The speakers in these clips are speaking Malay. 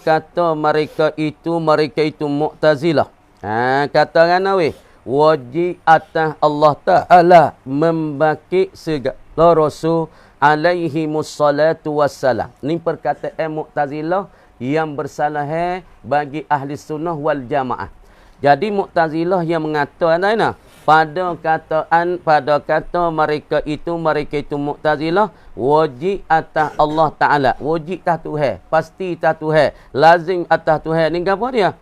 kata mereka itu Mu'tazilah. Kata kan weh, wajib atas Allah Ta'ala membaki segala rasul alaihi mussalatu wassalam. Ini perkataan Mu'tazilah yang bersalah bagi ahli sunnah wal jamaah. Jadi Mu'tazilah yang mengatakan pada kata mereka itu Mu'tazilah wajib atas Allah Ta'ala. Wajib atas Tuhan, pasti atas Tuhan, lazim atas Tuhan. Ni apa dia?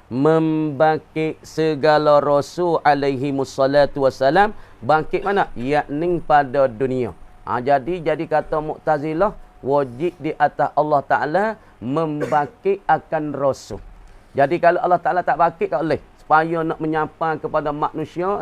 Membangkit segala rasul alaihi mussalatu wassalam. Bangkit mana? Yakni pada dunia. Jadi kata Mu'tazilah wajib di atas Allah Ta'ala membangkit akan rasul. Jadi kalau Allah Ta'ala tak bangkit tak boleh. Supaya nak menyapa kepada manusia.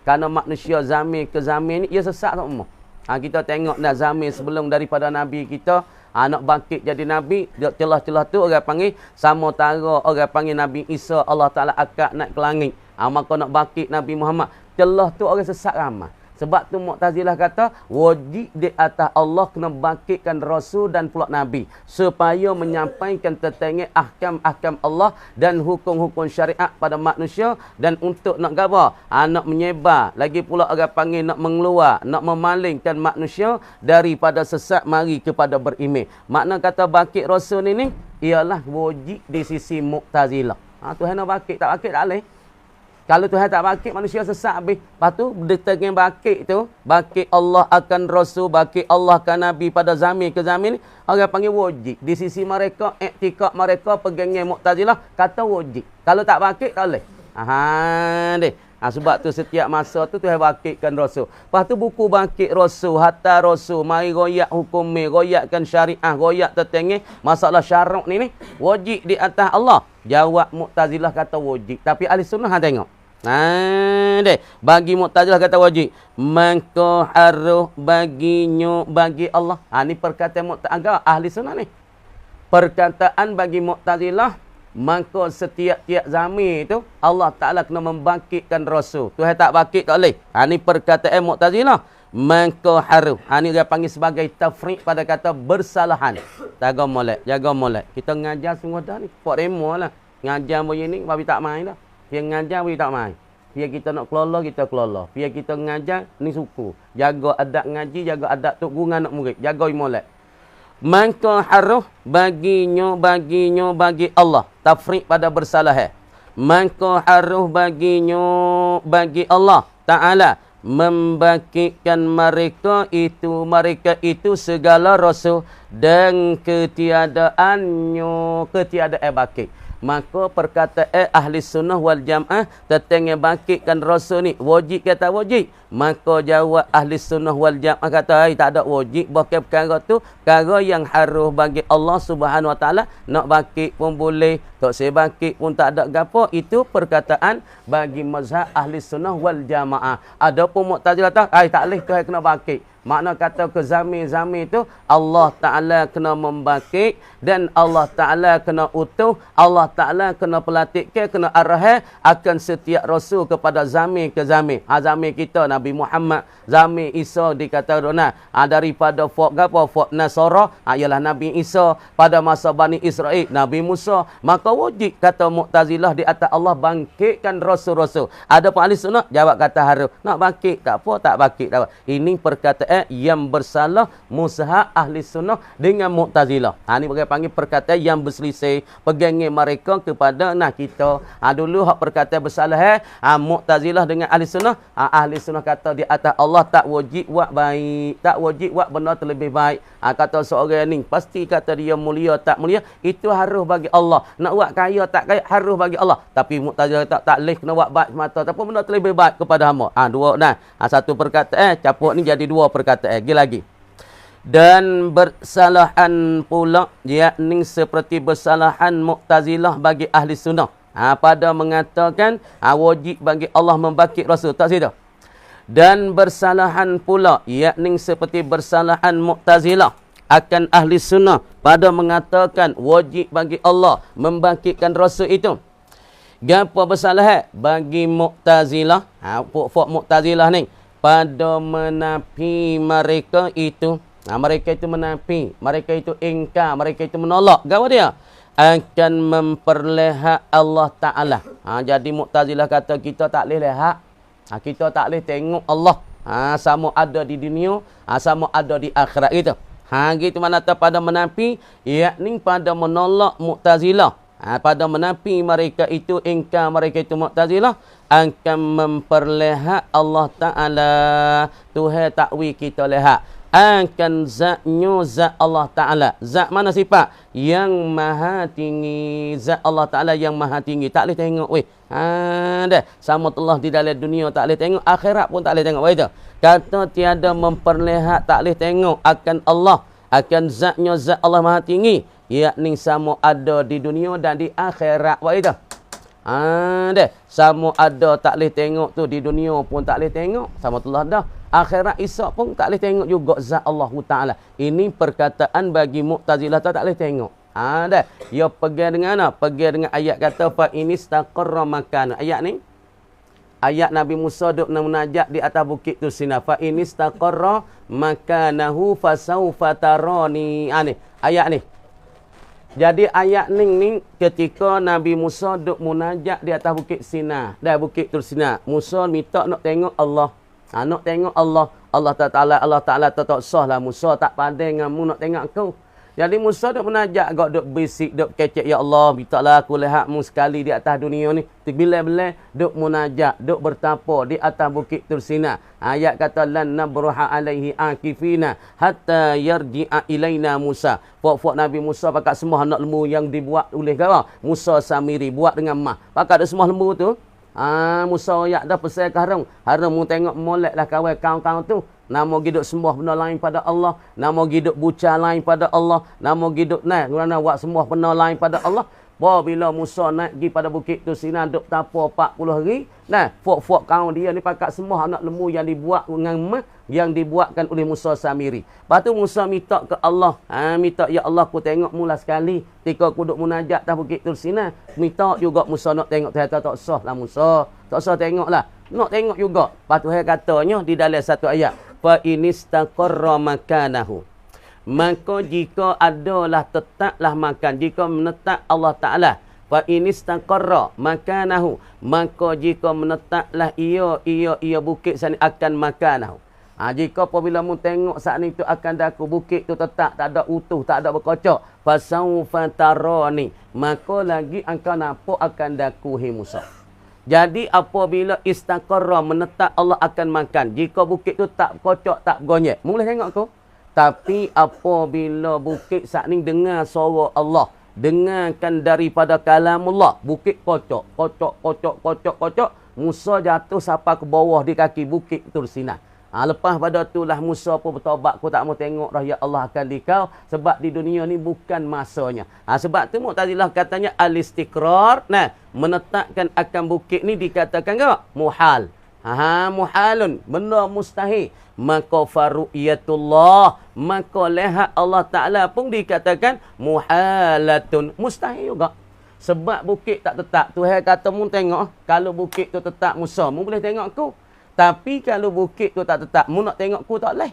Kerana manusia zaman ke zaman ni ia sesat semua. Kita tengok dah zaman sebelum daripada Nabi kita. Nak bangkit jadi Nabi. Celah-celah tu orang panggil sama tara orang panggil Nabi Isa. Allah Ta'ala akad naik ke langit. Maka nak bangkit Nabi Muhammad. Celah tu orang sesat ramai. Sebab tu Mu'tazilah kata wajib di atas Allah kena bangkitkan Rasul dan pula Nabi. Supaya menyampaikan tentang ahkam-ahkam Allah dan hukum-hukum syariat pada manusia. Dan untuk nak apa? Nak menyebar. Lagi pula orang panggil nak mengeluar. Nak memalingkan manusia daripada sesat mari kepada beriman. Makna kata bangkit Rasul ini ialah wajib di sisi Mu'tazilah. Tuhan nak bangkit, tak bangkit tak boleh. Kalau Tuhan tak bangkit, manusia sesat habis. Lepas tu, dengan bangkit tu, bangkit Allah akan Rasul, bangkit Allah akan Nabi pada zaman ke zaman ni, orang panggil wajib. Di sisi mereka, iktikad mereka, pegangnya Mu'tazilah, kata wajib. Kalau tak bangkit, tak boleh. Sebab tu setiap masa tu Tuhan bangkitkan Rasul. Lepas tu buku bangkit Rasul, hatta Rasul, mari royak hukum ni, royakkan syariah, royak tentang masalah syarak ni, wajib di atas Allah. Jawab Mu'tazilah kata wajib. Tapi ahli sunnah tengok. Bagi Mu'tazilah kata wajib. Maka harus bagi Allah. Ni perkataan Mu'tazilah ahli sunnah ni. Perkataan bagi Mu'tazilah, maka setiap zaman itu Allah Ta'ala kena membangkitkan Rasul. Tuhan tak bangkit tak boleh. Ni perkataan Mu'tazilah. Maka harus. Ni dia panggil sebagai tafriq pada kata bersalahan. Jaga molek. Kita ngajar semua dah ni. Pok remo lah. Ngajar boleh ni, babi tak main dah. Dia ngajar, babi tak main. Dia kita nak kelola, kita kelola. Dia kita ngajar, ni suku. Jaga adab ngaji, jaga adab tok guru anak murid. Jaga molek. Maka harus bagi Allah. Tafriq pada bersalah. Maka harus bagi Allah Ta'ala membangkitkan mereka itu segala rasul dan ketiadaan bangkit. Maka perkataan ahli sunnah wal jamaah tentang bangkitkan rasul ni wajib kata wajib. Maka jawab ahli sunnah wal jamaah kata tak ada wajib. Bukan perkara tu perkara yang harus bagi Allah Subhanahu wa taala. Nak bangkit pun boleh, tak saya bangkit pun tak ada gapo. Itu perkataan bagi mazhab ahli sunnah wal jamaah. Adapun Mu'tazilah tak boleh Tuhan kena bangkit. Makna kata ke zaman-zaman itu Allah Ta'ala kena membangkit dan Allah Ta'ala kena utuh, Allah Ta'ala kena pelatihkan, kena arah akan setiap rasul kepada zaman ke zaman. Zaman kita Nabi Muhammad, zaman Isa dikata daripada fok Nasara, ialah Nabi Isa. Pada masa Bani Israel, Nabi Musa. Maka wajib kata Mu'tazilah di atas Allah bangkitkan rasul-rasul. Ada pun ahli sunnah jawab kata harus. Nak bangkit tak apa, tak bangkit tak apa. Ini perkataan yang bersalah mushab ahli sunnah dengan Mu'tazilah. Ini bagi panggil perkataan yang berselisih pegangnya mereka kepada kita. Dulu hak perkataan bersalah Mu'tazilah dengan ahli sunnah. Ahli sunnah kata di atas Allah tak wajib buat baik, tak wajib buat benda terlebih baik. Kata seorang ni pasti kata dia mulia tak mulia, itu harus bagi Allah. Nak buat kaya tak kaya harus bagi Allah. Tapi Mu'tazilah tak boleh kena buat baik semata, tapi benda terlebih baik kepada hamba. Dua dah. Satu perkataan capuk ni jadi dua perkataan lagi. Dan bersalahan pula yakni seperti bersalahan Mu'tazilah bagi ahli sunnah pada mengatakan wajib bagi Allah membangkit Rasul. Tak situ. Dan bersalahan pula yakni seperti bersalahan Mu'tazilah akan ahli sunnah pada mengatakan wajib bagi Allah membangkitkan Rasul itu. Gapo bersalah bagi Mu'tazilah? Pok Mu'tazilah ni pada menafi mereka itu. Mereka itu menafi, mereka itu ingkar, mereka itu menolak. Gapo dia? akan memperlihat Allah Ta'ala. Jadi Mu'tazilah kata kita tak boleh lihat. Kita tak boleh tengok Allah. Sama ada di dunia, sama ada di akhirat gitu. Gitu mana pada menafi, yakni pada menolak Mu'tazilah. Pada menafi mereka itu, ingkar mereka itu Mu'tazilah, akan memperlihat Allah Ta'ala. Tuhan takwi kita lihat. Akan zatnya zat Allah Ta'ala. Zat mana sifat? Yang maha tinggi. Zat Allah Ta'ala yang maha tinggi. Tak boleh tengok weh. Dah. Sama Allah di dalam dunia tak boleh tengok. Akhirat pun tak boleh tengok. Itu. Kata tiada memperlihat, tak boleh tengok akan Allah. Akan zatnya zat Allah maha tinggi. Yakni sama ada di dunia dan di akhirat. Itu. Dah. Sama ada tak boleh tengok tu. Di dunia pun tak boleh tengok. Sama Allah dah. Akhirat esok pun tak boleh tengok juga zat Allah Ta'ala. Ini perkataan bagi Mu'tazilah tak boleh tengok. Dah. Dia pergi dengan apa? Pergi dengan ayat kata fa inistaqarra makan. Ayat ni ayat Nabi Musa duk munajat di atas bukit tu Sina. Fa inistaqarra makanahu fasawfa tarani. Ni ayat ni. Jadi ayat ni ketika Nabi Musa duk munajat di atas bukit Sina. Dah bukit tu Sina. Musa minta nak tengok Allah. Nak tengok Allah. Allah Ta'ala tak sah lah. Musa tak pandai dengan mu nak tengok aku. Jadi Musa duk menajak agak duk bisik, duk kecek. Ya Allah, mintalah aku lihat mu sekali di atas dunia ni. Bila-bila duk munajak, duk bertapa di atas bukit Tursina. Ayat kata lan nabruha alaihi akifina hatta yarji'a ilaina Musa. Fok Nabi Musa pakat semua anak lembu yang dibuat oleh kau. Musa Samiri buat dengan mah. Pakat semua lembu tu. Musa yak dah pesan ke Harun. Harun mu tengok molek lah kawan kawan tu. Nama hidup semua benda lain pada Allah. Nama hidup buca lain pada Allah. Nama hidup kerana buat semua benda lain pada Allah. Bila Musa naik pergi pada bukit tu Sina duk tapa 40 hari. Fok kaum dia ni pakat semua anak lembu yang dibuat dengan mah yang dibuatkan oleh Musa Samiri. Lepas tu Musa minta ke Allah. Minta ya Allah aku tengok mula sekali. Ketika aku duk munajat atas bukit tu Sina. Minta juga Musa nak tengok. Ternyata tak sah lah Musa. Tak sah tengok lah. Nak tengok juga. Lepas tu katanya di dalam satu ayat. Fa inistaqarra makanahu. Maka jika adalah tetaplah makan. Jika menetap Allah Ta'ala. Fa inistaqarra makanahu. Maka jika menetaplah ia bukit sana akan makanahu. Jika apabila mu tengok saat ni tu akan daku bukit tu tetap tak ada utuh, tak ada berkocok. Fasawfa tarani. Maka lagi engkau nampak akan daku hi Musa. Jadi apabila istaqarra menetap Allah akan makan. Jika bukit tu tak kocok, tak gonyek. Boleh tengok aku. Tapi apabila bukit saat ni dengar suara Allah. Dengarkan daripada kalamullah. Bukit kocok. Musa jatuh sampai ke bawah di kaki bukit Tursina. Lepas pada itulah Musa pun bertobat. Aku tak mau tengok dah ya Allah akan dikau. Sebab di dunia ni bukan masanya. Sebab tu Mu'tazilah katanya al-istiqrar. Menetapkan akan bukit ni dikatakan ke? Muhal. Muhalun. Benda mustahil. Maka faru'iyatullah. Maka lihat Allah Ta'ala pun dikatakan muhalatun. Mustahil juga. Sebab bukit tak tetap. Tuhan kata mu tengok. Kalau bukit tu tetap Musa. Mu boleh tengok aku. Tapi kalau bukit tu tak tetap, mu nak tengok ku tak boleh.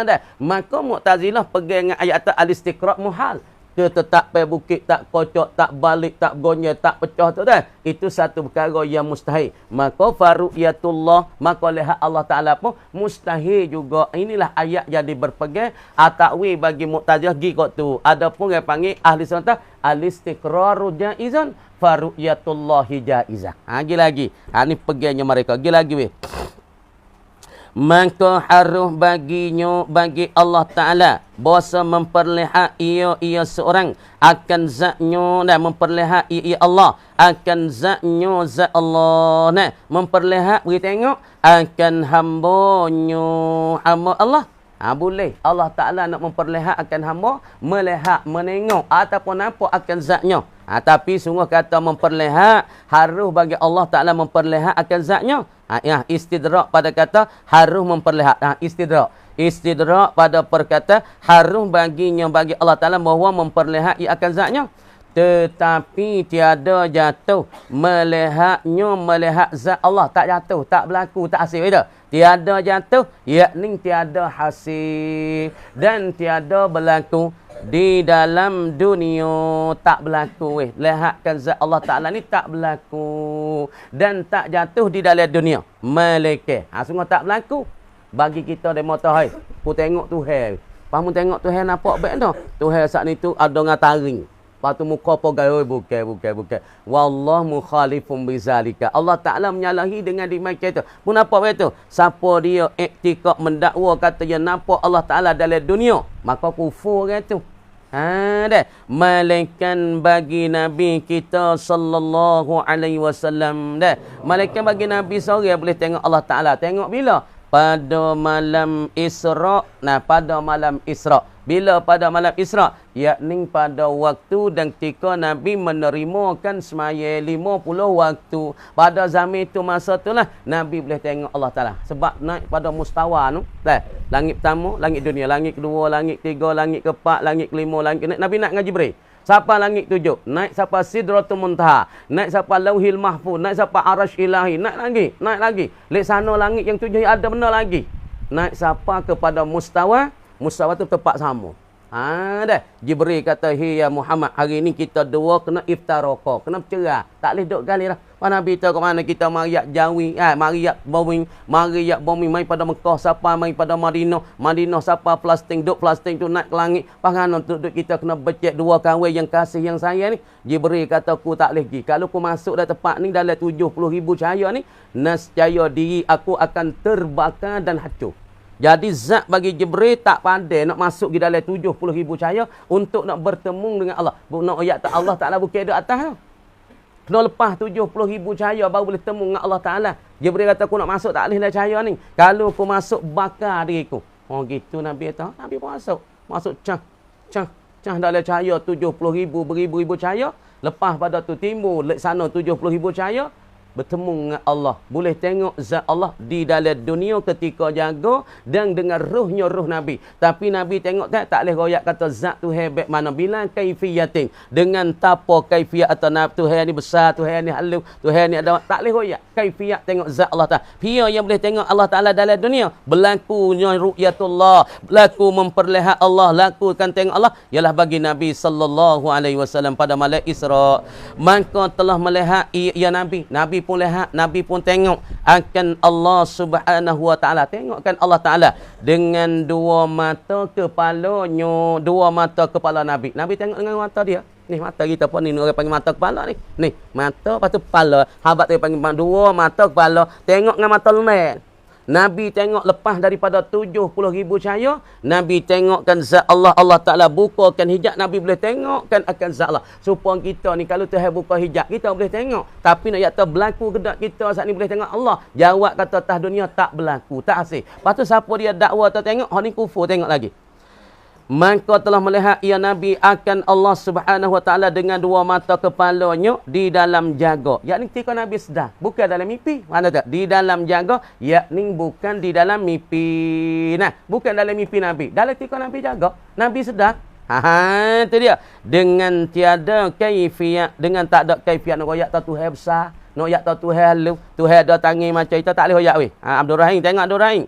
Dah. Maka Mu'tazilah pergi dengan ayat al-istiqra' muhal. Dia tetap pada bukit tak kocok, tak balik, tak gonyek, tak pecah tu dah. Itu satu perkara yang mustahil. Maka faru'iyatullah, maka lihat Allah Ta'ala pun mustahil juga. Inilah ayat yang berpegang takwi bagi Mu'tazilah gigok tu. Adapun yang panggil ahli sunnah al-istiqraru jaizan faru'iyatullahi jaizah. Lagi. Ni pegangnya mereka. Lagi weh. Maka harus baginya bagi Allah Ta'ala bahasa memperlihat ia seorang akan zatnya dan memperlihat ia Allah akan zatnya zat Allah memperlihat beri tengok akan hamba-Nya hamba Allah. Boleh Allah Ta'ala nak memperlihat akan hamba melihat menengok ataupun nampak akan zatnya. Tapi sungguh kata memperlihat harus bagi Allah Ta'ala memperlihat akan zatnya. Istidrak pada kata harus memperlihat. Istidrak pada perkata harus baginya bagi Allah Ta'ala bahawa memperlihat ia akan zatnya. Tetapi tiada jatuh melihatnya melihat zat Allah. Tak jatuh, tak berlaku, tak hasil itu. Tiada jatuh, yakni tiada hasil. Dan tiada berlaku di dalam dunia tak berlaku weh. Lihatkan zat Allah Ta'ala ni tak berlaku dan tak jatuh di dalam dunia. Malaikat. Sungguh tak berlaku. Bagi kita demo tahu, ku tengok Tuhan. Pamu tengok Tuhan nampak baik dah. Tuhan saat ni tu ada ngataring. Lepas tu muka apa gaya bukan. Wallahu mukhalifun bizalika. Allah Ta'ala menyalahi dengan demikian itu. Pun apa betul? Siapa dia iktikad mendakwa kata dia nampak Allah Ta'ala dalam dunia, maka kufur kan tu. Dah. Malaikat bagi Nabi kita sallallahu alaihi wasallam dah. Malaikat bagi Nabi seorang boleh tengok Allah Ta'ala. Tengok bila? Pada malam Isra'. Nah, pada malam Isra'. Bila pada malam Isra'? Yakni pada waktu dan ketika Nabi menerimakan semaya 50 waktu. Pada zaman itu, masa itulah Nabi boleh tengok Allah Ta'ala. Sebab naik pada mustawa tu. Langit pertama, langit dunia. Langit kedua, langit tiga, langit keempat, langit kelima, langit keempat. Nabi nak dengan Jibril. Siapa langit 7? Naik siapa Sidratul Muntaha. Naik siapa Lauhil Mahfuz. Naik siapa Arash Ilahi. Naik lagi. Lek sana langit yang 7 ada benda lagi. Naik siapa kepada mustawa. Mustawa tu tempat sama. Dah. Jibril kata, "Hey ya Muhammad, hari ni kita dua kena iftaraqah, kena bercerai. Tak boleh duduk kali dah." Nabi tahu ke mana kita mariak jawi, mariak bombing mai pada Mekah siapa mai pada Madinah siapa Palestin duk Palestin tu naik ke langit. Pangan untuk kita kena becek dua kawan yang kasih yang sayang ni. Jibril kata, "Aku tak boleh pergi. Kalau aku masuk dalam tempat ni dalam 70,000 cahaya ni, nescaya diri aku akan terbakar dan hancur." Jadi zat bagi Jibril tak pandai nak masuk di dalam 70,000 cahaya untuk nak bertemu dengan Allah. Nak ayat tak Allah Ta'ala bukan di atas tu. Kena lepas 70,000 cahaya baru boleh temu dengan Allah Ta'ala. Jibril kata, "Aku nak masuk tak boleh dalam cahaya ni. Kalau aku masuk bakar diriku." Oh gitu Nabi kata. Nabi pun masuk. Masuk cah dalam cahaya 70,000 beribu-ribu cahaya. Lepas pada tu timbul lek sana 70,000 cahaya. Bertemu dengan Allah. Boleh tengok zat Allah di dalam dunia ketika jaga dan dengan ruhnya ruh Nabi. Tapi Nabi tengok tak boleh royak kata zat tu hebat mana. Bila kaifiyatin. Dengan tapa kaifiyat atau Tuhan ni besar, Tuhan ni halus, Tuhan ni ada. Tak boleh royak. Kaifiyat tengok zat Allah Ta'ala. Dia yang boleh tengok Allah Ta'ala dalam dunia. Berlakunya ru'yatullah. Berlaku memperlihat Allah. Lakukan tengok Allah. Ialah bagi Nabi sallallahu alaihi wasallam pada malam Isra'. Maka telah melihat ya Nabi. Nabi pun lihat, Nabi pun tengok akan Allah Subhanahu wa Ta'ala. Tengokkan Allah Ta'ala dengan dua mata kepalanya, dua mata kepala Nabi. Nabi tengok dengan mata dia. Ni mata kita pun ni orang panggil mata kepala ni. Ni mata lepas tu kepala. Habat dia panggil dua mata kepala. Tengok dengan mata lumer. Nabi tengok lepas daripada 70,000 cahaya, Nabi tengokkan zat Allah. Allah Ta'ala bukakan hijab, Nabi boleh tengokkan akan zat Allah. Supaya kita ni kalau Tuhan buka hijab, kita boleh tengok. Tapi nak kata berlaku ke tak kita saat ni boleh tengok Allah. Jawab kata atas dunia tak berlaku, tak asih. Lepas tu siapa dia dakwa atau tengok, ni kufur tengok lagi. Maka telah melihat ia Nabi akan Allah Subhanahu wa Ta'ala dengan dua mata kepalanya di dalam jaga. Yakni ketika Nabi sedar, bukan dalam mimpi. Mana tak? Di dalam jaga, yakni bukan di dalam mimpi. Nah, bukan dalam mimpi Nabi. Dalam ketika Nabi jaga, Nabi sedar. Itu dia. Dengan tiada kaifiat, dengan tak ada kaifiat nak royak tahu Tuhan besar, nak royak tahu Tuhan halus, Tuhan ada tangan macam itu tak boleh royak weh. Abdul Rahim tengok Abdul Rahim.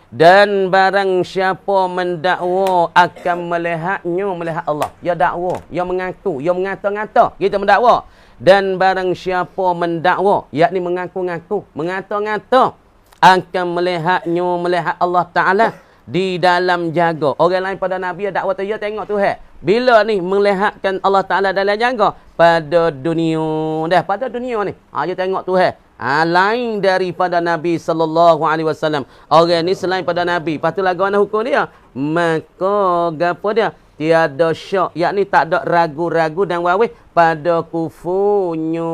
Dan barang siapa mendakwa akan melihatnya, melihat Allah. Ya dakwa, ya mengaku, ya mengata-ngata. Kita mendakwa. Dan barang siapa mendakwa, yakni mengaku-ngaku, mengata-ngata, akan melihatnya, melihat Allah Ta'ala di dalam jaga. Orang lain pada Nabi dakwa tu, ya tengok Tuhan. Bila ni melihatkan Allah Ta'ala dalam jaga? Pada dunia. Dah, pada dunia ni. Dia tengok Tuhan. Lain daripada Nabi sallallahu alaihi wasallam. Orang ni selain pada Nabi. Lepas tu lagu mana hukum dia? Maka gapo dia? Tiada syak, yakni tak ada ragu-ragu dan wawih pada kufurnya.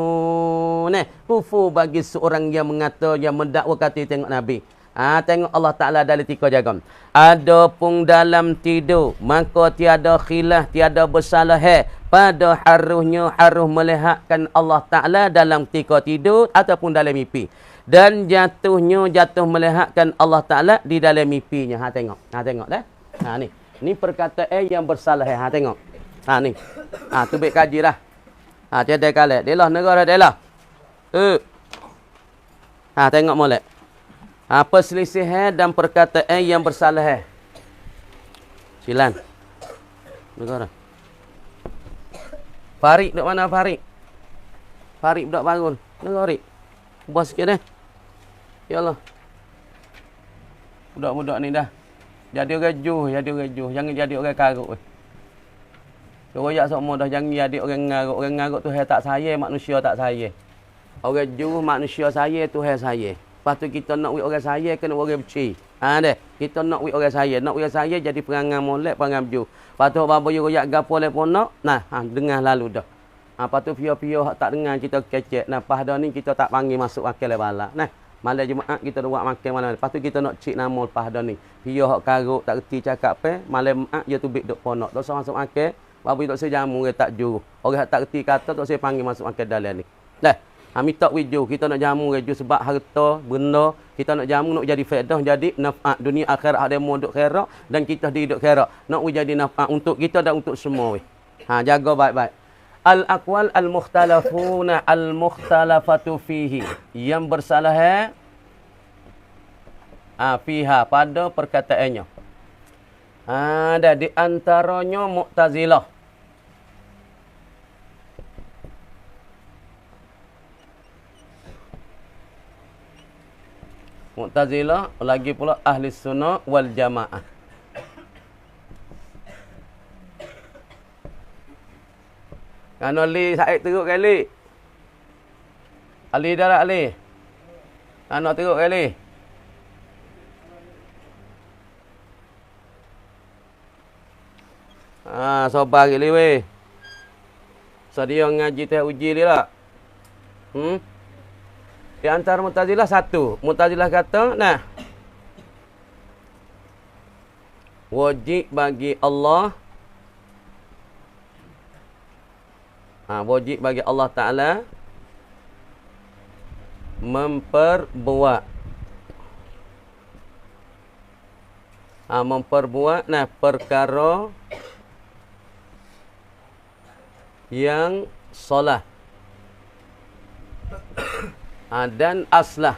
Kufur bagi seorang yang mengata, yang mendakwa kata tengok Nabi. Tengok Allah Ta'ala dalam tika jagam. Adapun dalam tidur, maka tiada khilaf, tiada bersalah pada haruhnya, haruh melihatkan Allah Ta'ala dalam tika tidur ataupun dalam mimpi. Dan jatuhnya, jatuh melihatkan Allah Ta'ala di dalam mimpinya. Tengok. Tengok dah. Ni. Ni perkataan yang bersalah. Tengok. Ni. Tu baik kaji dah. Tiada kalah. Delah negara delah. Tengok molek. Perselisihan dan perkataan yang bersalah. Silan. Negara. Farik duk mana Farik? Farik budak bangun. Negara. Bos sikit dah. Ya Allah. Budak-budak ni dah. Jadi orang juh, jadi orang juh. Jangan jadi orang karuk. Royak semua dah jangan jadi orang ngaruk. Orang ngaruk tu tak sayang, manusia tak sayang. Orang juh manusia sayang, Tuhan sayang. Lepas tu kita nak wik orang sayang, kena orang benci. Deh. Kita nak wik orang sayang. Nak wik orang sayang jadi perangai molek, perangai juh. Lepas tu bapa you royak gapo le pun nak. Nah, dengar lalu dah. Lepas tu pio-pio tak dengar kita kecek. Nah, pas dah ni kita tak panggil masuk akal le balak. Nah. Malam Jumaat kita buat makan malam. Lepas tu kita nak cik nama lepas dah ni. Pio hak karuk tak reti cakap apa. Malam Jumaat dia tubik duk ponok. Tak usah masuk makan. Babu tak usah jamu dia tak juru. Orang tak reti kata tak usah panggil masuk makan dalam ni. Dah. Minta wiju. Kita nak jamu wiju sebab harta, benda. Kita nak jamu nak jadi faedah. Jadi naf'at dunia akhirat ada mu duk khairat. Dan kita duduk khairat. Nak jadi naf'at untuk kita dan untuk semua. Jaga baik-baik. Al-aqwal al-mukhtalafuna al-mukhtalafatu fihi. Yang bersalah fiha pada perkataannya. Ada di antaranya Mu'tazilah. Mu'tazilah lagi pula ahli sunnah wal jamaah. Kan Ali Said teruk kali. Ali dah Ali. Anak teruk kali. Sabar gili weh. Sedia ngaji teh uji dia lah. Di antara Mu'tazilah satu. Mu'tazilah kata, nah. Wajib bagi Allah. Wajib bagi Allah Ta'ala memperbuat. Memperbuat perkara yang solah dan aslah.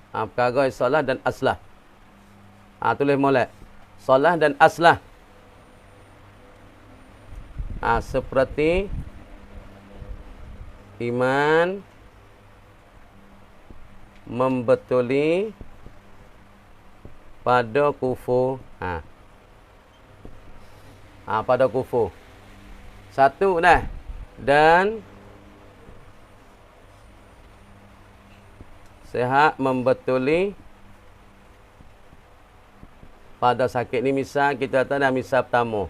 Perkara yang solah dan aslah. Tulis molek. Solah dan aslah. Seperti iman, membetuli pada kufur. Pada kufur. Satu dah. Dan sehat membetuli pada sakit ni. Misal kita tahu dah misal pertama.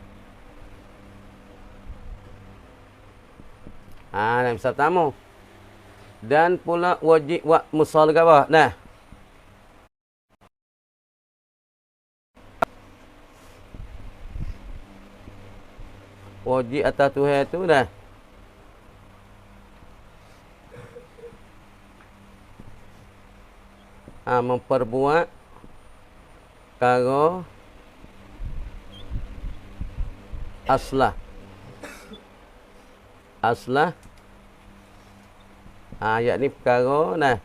Misal pertama. Dan pula wajib buat musal ke apa? Nah. Wajib atas Tuhan tu dah. Memperbuat perkara aslah. Aslah. Yakni perkara nah.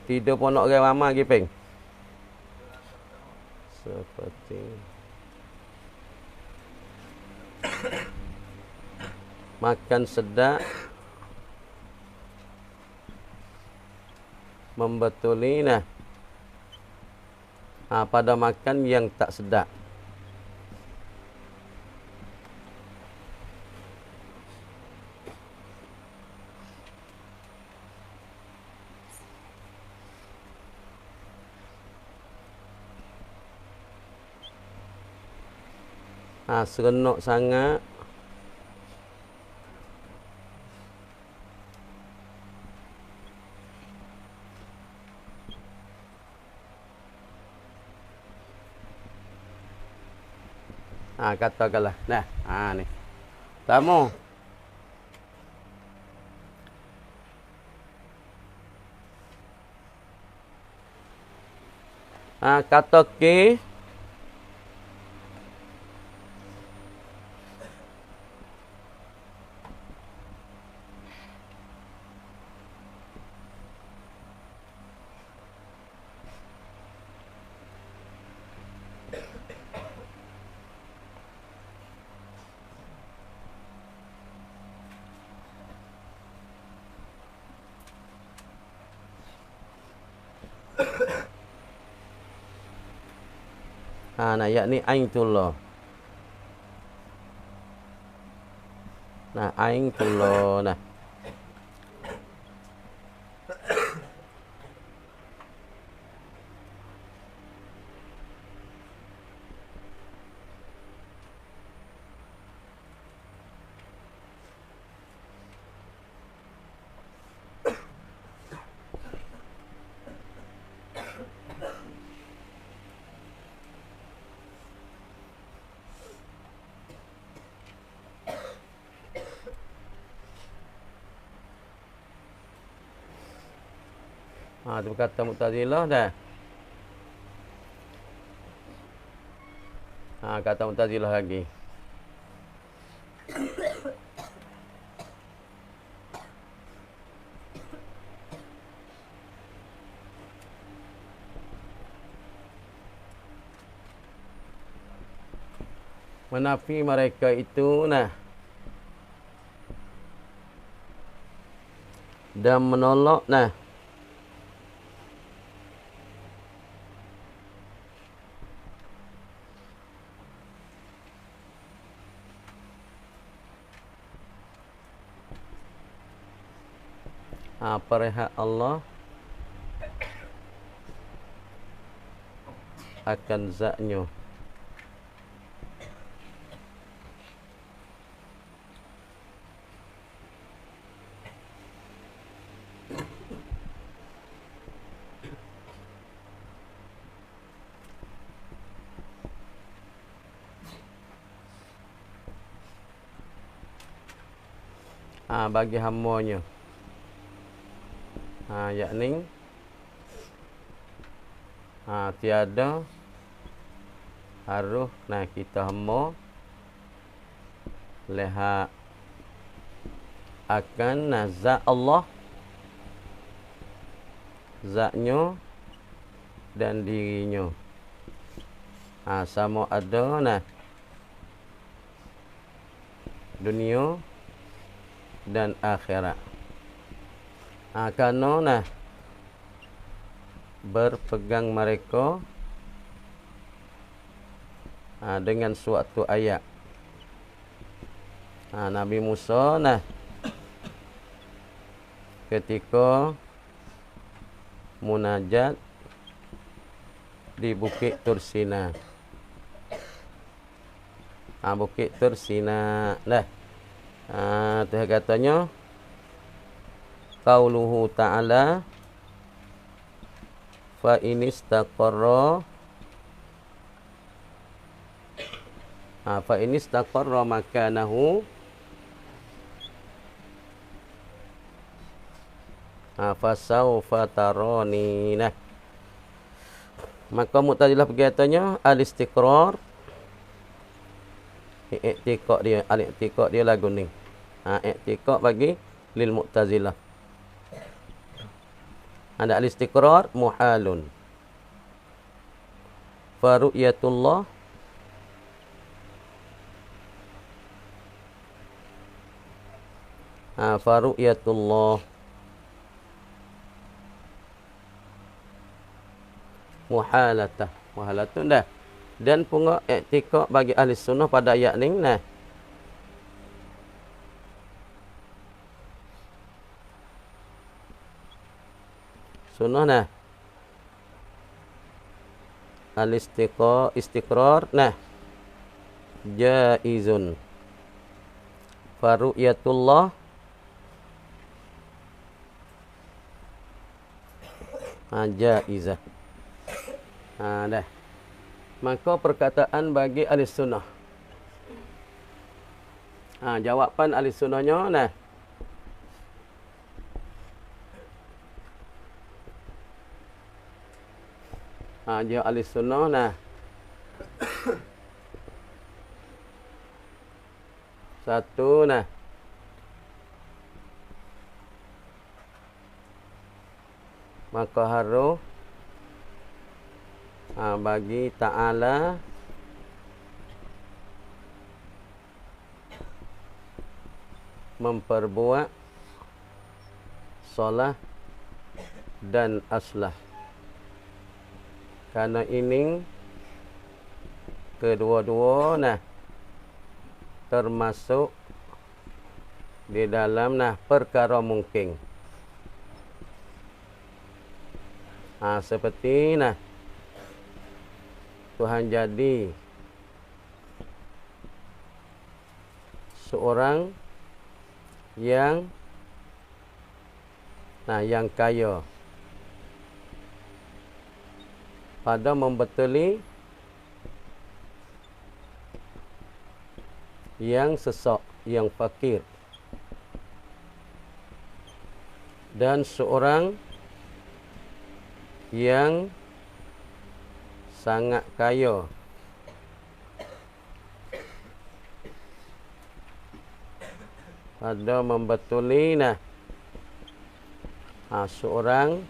Tidur pun nak orang ramai lagi peng. Seperti makan sedap, membetuli nah. Pada makan yang tak sedap. Serenok sangat. Katakanlah. Nah, ni. Tamu. Kata ke Nah yakni aintullah. Nah aintullah. Nah. Tu kata Mu'tazilah dah. Kata Mu'tazilah lagi. Menafi mereka itu dan menolak perihal Allah akan zatnya. Bagi hamba-Nya. Yakni tiada harus kita hamba lihat akan zat Allah, zatnya dan dirinya. Sama ada dunia dan akhirat. Kerana berpegang mereka dengan suatu ayat. Nabi Musa ketika munajat di Bukit Tursina. Bukit Tursina Tuhan katanya qauluhu ta'ala fa inistaqarra makanahu fasawfa tarani. Maka Mu'tazilah berkatanya al-istiqrar i'tiqad dia lagu ni. I'tiqad bagi lil Mu'tazilah. Ada al-istiqrar muhalun. Fa ru'yatullah muhalatun dah. Dan punga i'tiqad bagi ahli sunnah pada ayat ni sunnah al-istiqrar jaizun. Fa ru'yatullah jaizah. Dah. Maka perkataan bagi ahli sunnah. Jawapan ahli sunnahnya dia ahli sunnah satu maka harus bagi Ta'ala memperbuat solah dan aslah. Karena ini kedua-dua nah termasuk di dalam nah perkara mungkin. Seperti nah Tuhan jadi seorang yang kaya pada membetuli yang sesak, yang fakir, dan seorang yang sangat kaya pada membetuli seorang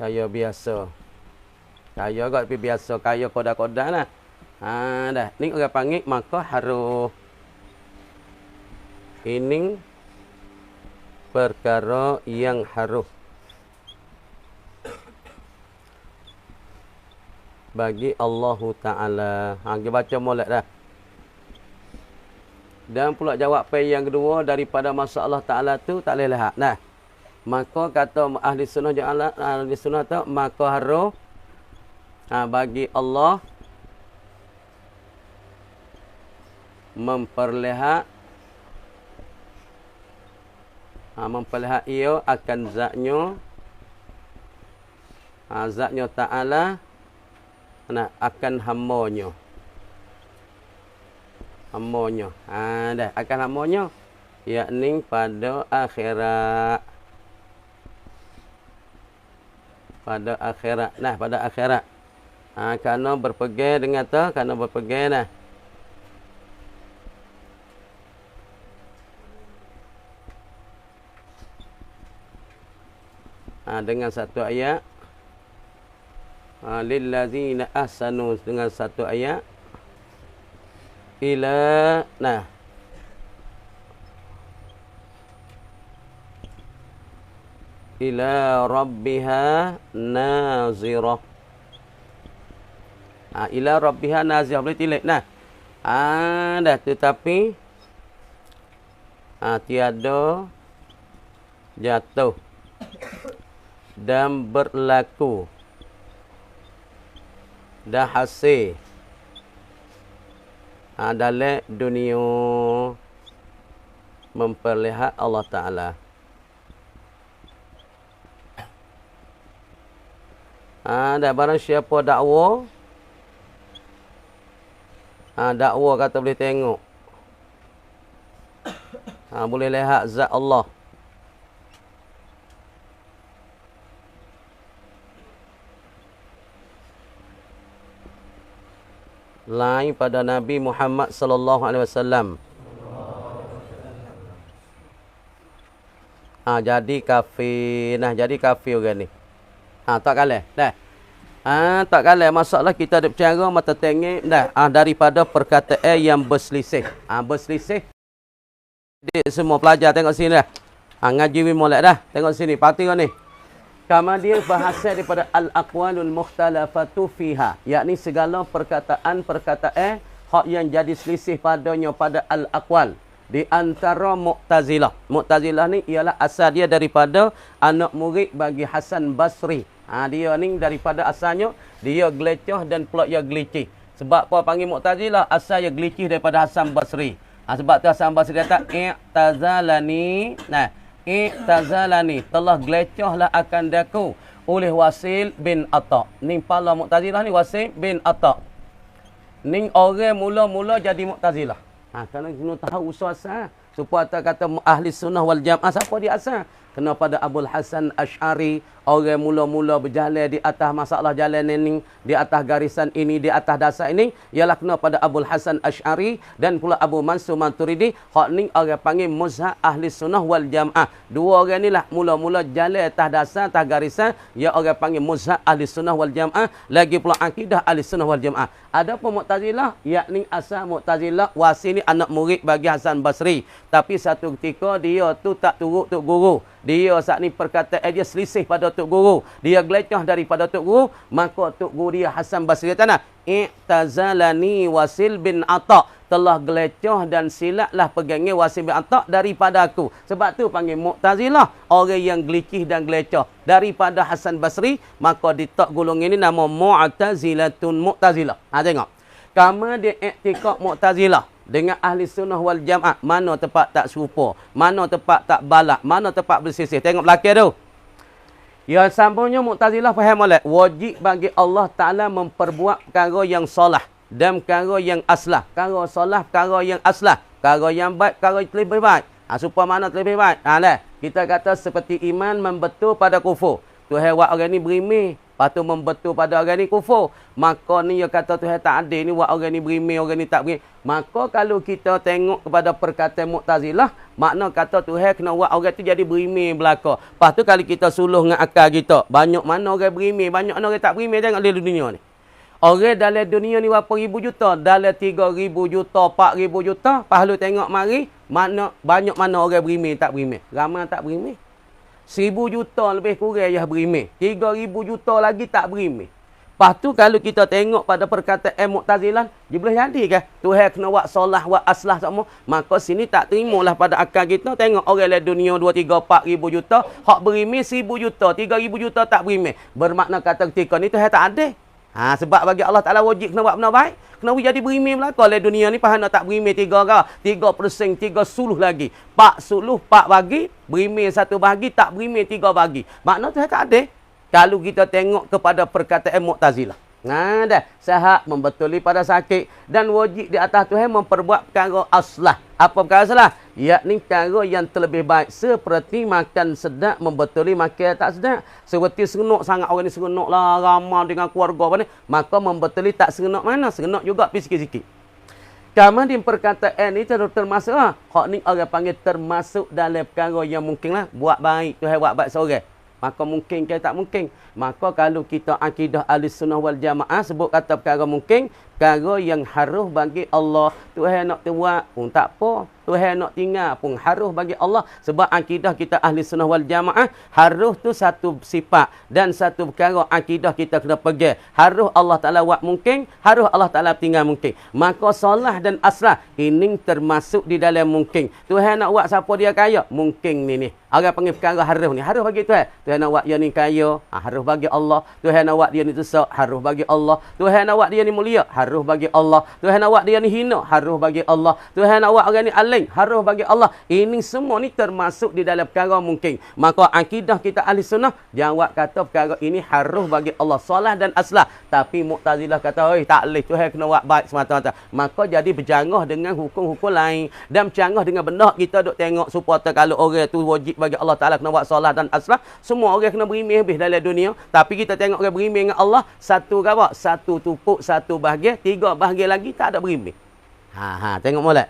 kaya biasa. Kaya agak tapi biasa, kaya kodak-kodak lah. Dah. Ni orang panggil maka harus ini perkara yang harus bagi Allah Ta'ala. Kita baca molek dah. Dan pula jawab yang kedua daripada masalah Ta'ala tu tak boleh lihat. Nah, maka kata ahli sunnah ahli sunnah tu maka harus bagi Allah memperlihat ia akan zatnya Ta'ala akan hambanya. Dah akan hambanya yakni pada akhirat. Pada akhirat. Kerana berpegang dengan tu, kerana berpegang nah. Dengan satu ayat lillazina ahsanu, dengan satu ayat ila ila rabbiha nazirah. Ila rabbiha nazirah boleh tilik dah tetapi tiada jatuh dan berlaku dah hasil dalam dunia memperlihat Allah Ta'ala. Dah barang siapa dakwa kata boleh tengok boleh lihat zat Allah. Lain pada Nabi Muhammad sallallahu alaihi wasallam. Jadi kafir. Jadi kafir orang ni. Tak kalah. Dah. Tak kalah. Masalah kita ada bercara mata tengok dah. Daripada perkataan yang berselisih. Berselisih. Semua pelajar tengok sini dah. Ngaji mulai dah. Tengok sini. Parti kau ni. Kemudian bahasa daripada al-aqwalul mukhtalafatu fiha, yakni segala perkataan hak yang jadi selisih padanya pada al-aqwal di antara Mu'tazilah. Mu'tazilah ni ialah asal dia daripada anak murid bagi Hasan Basri. Dia ni daripada asalnya dia gelecah dan pula ia gelici. Sebab apa panggil Mu'tazilah? Asal dia gelici daripada Hasan Basri. Sebab tu Hasan Basri kata i'tazalani. I'tazalani, telah gelecahlah akan daku oleh Wasil bin Atta. Ni pala Mu'tazilah ni Wasil bin Atta. Ni orang mula-mula jadi Mu'tazilah. Kerana kena tahu usul asal. Supaya kata ahli sunnah wal jamaah siapa dia asal? Kena pada Abul Hasan Asy'ari, orang mula-mula berjalan di atas masalah jalan ini, di atas garisan ini, di atas dasar ini, ialah kena pada Abul Hasan Asy'ari dan pula Abu Mansur Maturidi. Hak ni orang panggil mazhab ahli sunnah wal jamaah. Dua orang ni lah mula-mula jalan atas dasar, atas garisan, ya orang panggil mazhab ahli sunnah wal jamaah, lagi pula akidah ahli sunnah wal jamaah. Adapun Mu'tazilah, yakni asal Mu'tazilah Wasil ni anak murid bagi Hasan Basri. Tapi satu ketika dia tu tak turut tok guru. Dia saat ni perkataan dia selisih pada tok guru. Dia gelecoh daripada tok guru, maka tok guru dia Hasan Basri kata, "I'tazalani Wasil bin Atha." Telah gelecoh dan silaplah pegangnya Wasil bin Atha daripada aku. Sebab tu panggil Mu'tazilah, orang yang gelicih dan gelecoh daripada Hasan Basri, maka di tok gulung ini nama Mu'tazilatun Mu'tazilah. Tengok. Kama dia i'tikad Mu'tazilah dengan ahli sunnah wal jamaah, mana tempat tak serupa, mana tempat tak balak, mana tempat bersisih. Tengok belakang tu. Yang sambungnya Mu'tazilah faham molek, wajib bagi Allah Ta'ala memperbuat perkara yang solah dan perkara yang aslah. Perkara solah, perkara yang aslah. Perkara yang baik, perkara yang lebih baik. Supaya mana lebih baik? Kita kata seperti iman membetul pada kufur. Tuhan buat orang ni berimeh, lepas tu membetul pada orang ni kufur. Maka ni dia kata Tuhan tak adil ni, buat orang ni berimeh, orang ni tak berimeh. Maka kalau kita tengok kepada perkataan Mu'tazilah, makna kata Tuhan kena buat orang tu jadi berimeh belaka. Lepas tu kalau kita suluh dengan akal kita, banyak mana orang berimeh, banyak mana orang tak berimeh, tengok di dunia ni. Orang dalam dunia ni berapa ribu juta? Dalam 3,000 juta, 4,000 juta. Pahala tengok mari, mana banyak mana orang berimeh, tak berimeh. Ramai tak berimeh. 1,000 juta lebih kurang yang berimeh. 3,000 juta lagi tak berimeh. Lepas tu kalau kita tengok pada perkataan Mu'tazilah, dia boleh jadi ke? Tuhan kena buat solah, buat aslah semua. Maka sini tak terimalah pada akal kita. Tengok orang dalam dunia 2, 3, 4 ribu juta. Hak berimeh 1,000 juta, 3,000 juta tak berimeh. Bermakna kata ketika ni Tuhan tak ada. Sebab bagi Allah Ta'ala wajib kena buat benda baik. Kena jadi berimeh belaka oleh dunia ni. Pahana tak berimeh 3%, 3 suluh lagi. 4 suluh, 4 bagi. Berimeh 1 bagi, tak berimeh 3 bagi. Makna tu tak ada. Kalau kita tengok kepada perkataan Mu'tazilah. Dah. Sahak membetuli pada sakit. Dan wajib di atas Tuhan memperbuat perkara aslah. Apa perkara aslah? Yakni perkara yang terlebih baik. Seperti makan sedap, membetuli makan tak sedap. Seperti serenuk sangat orang ni serenuk lah. Ramah dengan keluarga apa ni. Maka membetuli tak serenuk mana? Serenuk juga pergi sikit-sikit. Kemudian perkataan ni termasuk hak ni orang panggil termasuk dalam perkara yang mungkin lah. Buat baik. Tuhan buat baik seorang. Maka mungkin ke tak mungkin. Maka kalau kita akidah ahli sunnah wal jamaah sebut kata perkara mungkin, perkara yang harus bagi Allah. Tuhan nak buat pun tak apa. Tuhan nak tinggal pun harus bagi Allah. Sebab akidah kita ahli sunnah wal jamaah, harus tu satu sifat dan satu perkara akidah kita kena pegang. Harus Allah Ta'ala buat mungkin, harus Allah Ta'ala tinggal mungkin. Maka solah dan aslah ini termasuk di dalam mungkin. Tuhan nak buat siapa dia kaya? Mungkin ni. Orang panggil perkara harus ni. Harus bagi Tuhan. Tuhan nak buat dia ni kaya, harus bagi Allah. Tuhan nak buat dia ni tesak, harus bagi Allah. Tuhan nak buat dia ni mulia, harus bagi Allah. Tuhan nak buat dia ni hina, harus bagi Allah. Tuhan nak buat orang ni alim, harus bagi Allah. Ini semua ni termasuk di dalam perkara mungkin. Maka akidah kita ahli sunnah, jangan buat kata perkara ini harus bagi Allah. Solah dan aslah. Tapi Mu'tazilah kata, tak boleh. Tuhan kena buat baik semata-mata. Maka jadi bercanggah dengan hukum-hukum lain. Dan bercanggah dengan benda kita duk tengok supaya kalau orang tu wajib bagi Allah Ta'ala kena buat solah dan aslah. Semua orang kena berimeh habis dalam dunia. Tapi kita tengok orang berimeh dengan Allah. Satu apa? Satu tupuk, satu bahagian. 3 bahagian lagi tak ada berimeh. Tengok molek.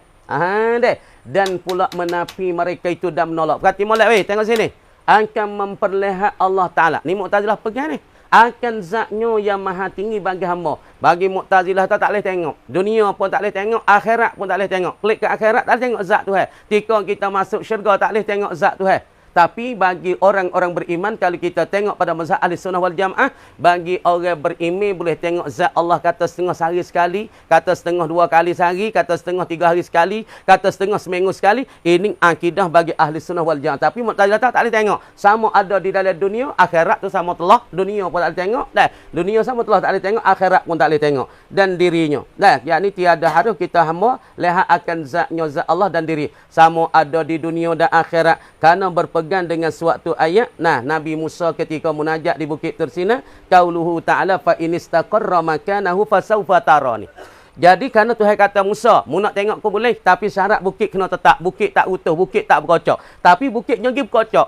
Deh. Dan pula menafi mereka itu dan menolak. Perhati molek weh. Tengok sini. Akan memperlihat Allah Ta'ala. Ni Mu'tazilah pegang ni. Akan zatnya yang maha tinggi bagi hamba. Bagi Mu'tazilah tak boleh tengok. Dunia pun tak boleh tengok. Akhirat pun tak boleh tengok. Klik ke akhirat tak boleh tengok zat Tuhan. Ketika kita masuk syurga tak boleh tengok zat Tuhan. Tapi bagi orang-orang beriman, kalau kita tengok pada mazhab ahli sunnah wal jamaah, bagi orang beriman boleh tengok zat Allah kata setengah sehari sekali, kata setengah 2 kali sehari, kata setengah 3 hari sekali, kata setengah seminggu sekali. Ini akidah bagi ahli sunnah wal jamaah. Tapi Mu'tazilah tak boleh tengok. Sama ada di dalam dunia, akhirat tu sama telah. Dunia pun tak boleh tengok. Dunia sama telah tak boleh tengok, akhirat pun tak boleh tengok. Dan dirinya. Yakni tiada harus kita hamba lihat akan zatnya zat Allah dan diri. Sama ada di dunia dan akhirat. Karena berpegang dengan suatu ayat. Nabi Musa ketika munajat di Bukit Tursina, qauluhu ta'ala fa inistaqarra makanahu fasawfa tarani. Jadi kerana Tuhan kata Musa, mu nak tengok aku boleh, tapi syarat bukit kena tetap. Bukit tak utuh, bukit tak berkocok. Tapi bukitnya pergi berkocok.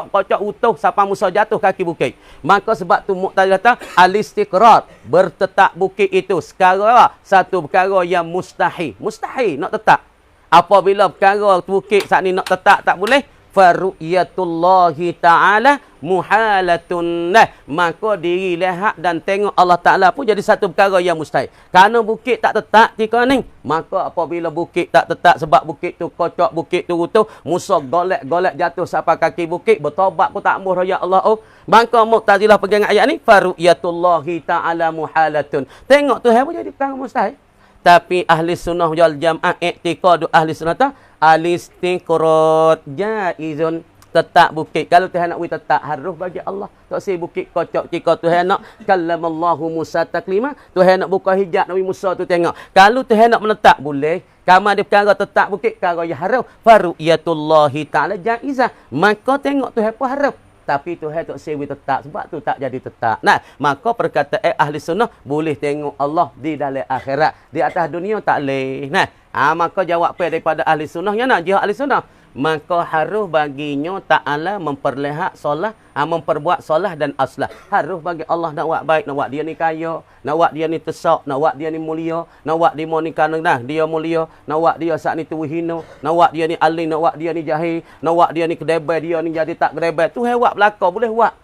Kocok utuh sampai Musa jatuh kaki bukit. Maka sebab tu Mu'tazilah kata al-istiqrar, bertetap bukit itu sekarang satu perkara yang mustahil. Mustahil nak tetap. Apabila perkara bukit saat ni nak tetap tak boleh, faru'yatullahi ta'ala muhalatun. Maka diri lihat dan tengok Allah Ta'ala pun jadi satu perkara yang mustahil. Kerana bukit tak tetap tika ni, maka apabila bukit tak tetap sebab bukit tu kocok, bukit tu runtuh, Musa golek jatuh sampai kaki bukit, bertobat pun tak ampuh ya Allah. Maka Mu'tazilah pegang ayat ni, faru'yatullahi ta'ala muhalatun. Tengok tu pun jadi perkara mustahil. Tapi ahli sunnah wal jamaah i'tiqadu ahli sunnah ta al-istiqrat jaizun. Tetap bukit. Kalau Tuhan nak tetap harus bagi Allah. Tak si bukit kocok jika Tuhan nak kallamallahu Musa taklima. Tuhan nak buka hijab Nabi Musa tu tengok. Kalau Tuhan nak menetap boleh. Kamu ada perkara tetap bukit, perkara yang haram. Faru'yatullahi ta'ala jaizah. Maka tengok Tuhan pun haram. Tapi Tuhan tak sewi tetap. Sebab tu tak jadi tetap. Nah, maka perkataan ahli sunnah boleh tengok Allah di dalam akhirat. Di atas dunia tak boleh. Nah, maka jawab daripada ahli sunnah. Yang nak jihad ahli sunnah. Maka harus baginya ta'ala memperlihat solah, memperbuat solah dan aslah. Harus bagi Allah nak buat baik, nak buat dia ni kaya, nak buat dia ni tesak, nak buat dia ni mulia, nak buat dia ni kerana dia mulia, nak buat dia saat ni tu hina, nak buat dia ni alim, nak buat dia ni jahil, nak buat dia ni kedebai, dia ni jadi tak kedebai. Tu buat belaka boleh buat.